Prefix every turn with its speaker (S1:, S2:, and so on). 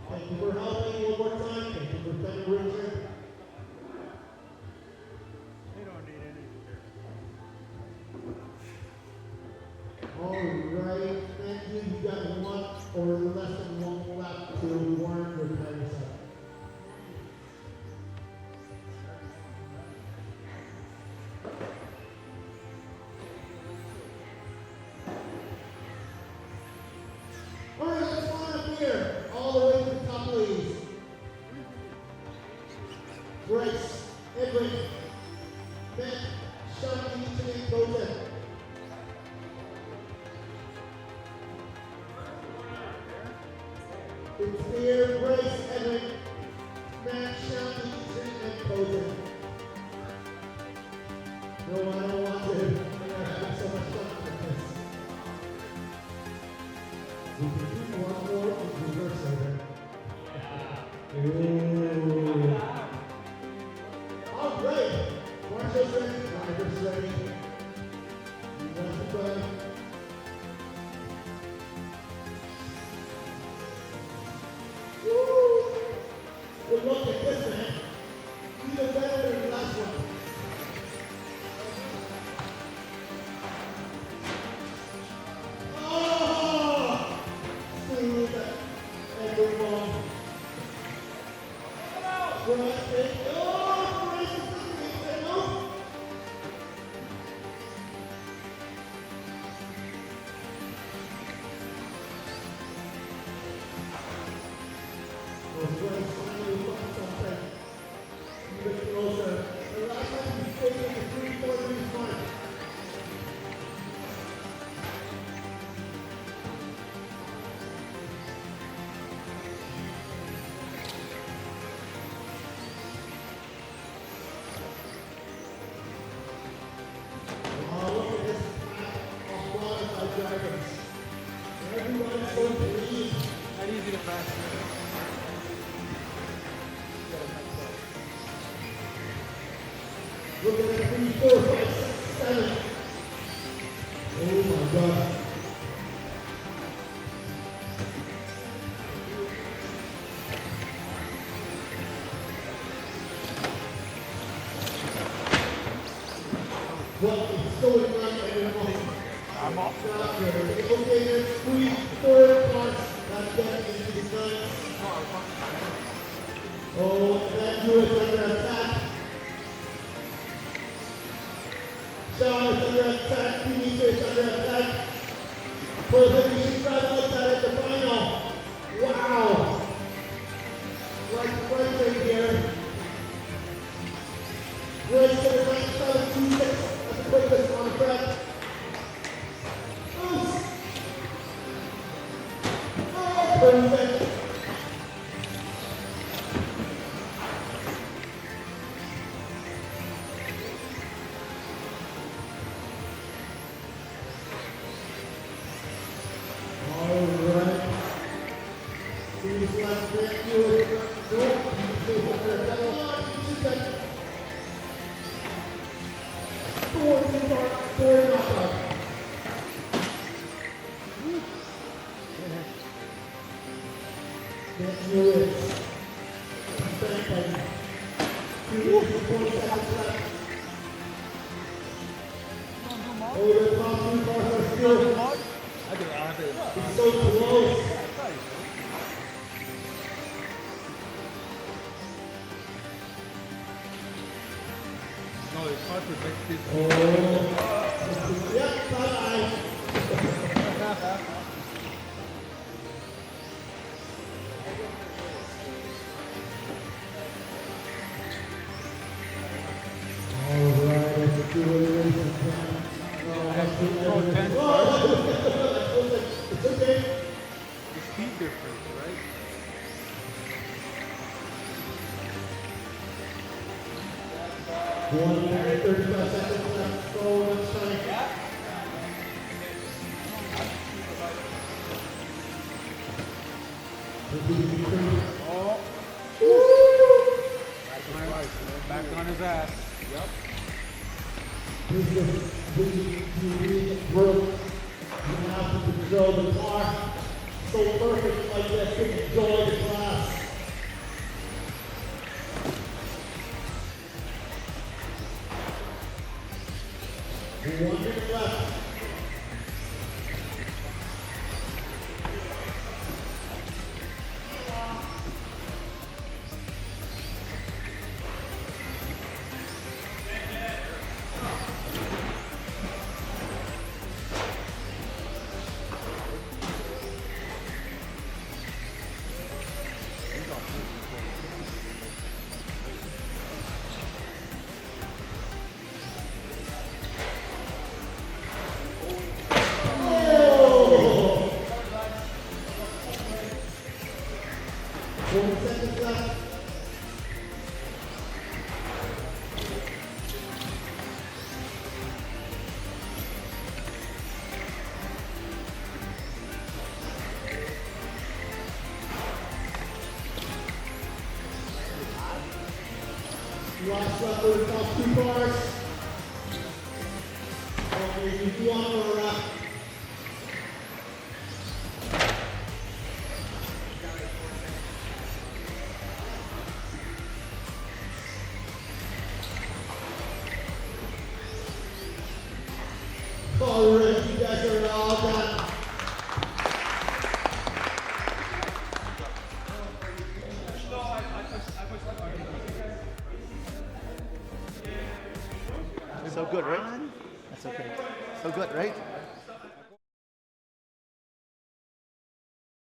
S1: Thank you for helping one more time. Thank you for coming, Richard.
S2: They don't need any.
S1: All right, thank you. You got one or less than one left to warn your tires up. All right, let's line up here. All the way to the top, please. Bryce, Edwin, Matt, Sean, and Golden. It's Bear, Bryce, Edwin, Matt, Sean, and Golden. No, I don't want to. We're having so much fun with this. We can do one more in reverse over. Ooh. All right. Marshall's ready. Driver's ready. You want to go? Woo! Good luck at this, man. Even better than the last one. Oh! Smooth and good ball. Right, oh, Bryce is looking at no. Bryce finally found something. Even closer. The last time he stayed in the 3-4 3 front. Oh, look at this pack of qualified drivers. Everyone's going to lead.
S2: Not easy to pass.
S1: Look at that 3, 4, 5, 6, 7. Oh my God. What is going on everyone?
S2: I'm off.
S1: Okay, there's 3, 4 cars that get into the front. Oh, that unit is under attack. Sean is under attack. Phoenix is under attack. For the mission drive like that at the final. Wow. Right here. Race to the right side, 2-6 at the quickest on track. Oh, perfect. All right. Who's left there? Four knockout. That's yours. Back by 2 seconds left. Oh, the top 2 cars are still. It's so close.
S2: No, it's hard to make this.
S1: Oh. Yep, bye-bye. All right, let's do it. It's okay.
S2: The speed difference, right?
S1: One minute, 35 seconds left. Go, let's try.
S2: Oh. Back on his ass. Yep.
S1: This is broke. You have to control the car so perfect like this. Enjoy the class. 40 seconds left. Last lap for the top 2 bars. Okay, you do want to wrap. All right, you guys are all done.
S3: So good, right? That's okay. So good, right?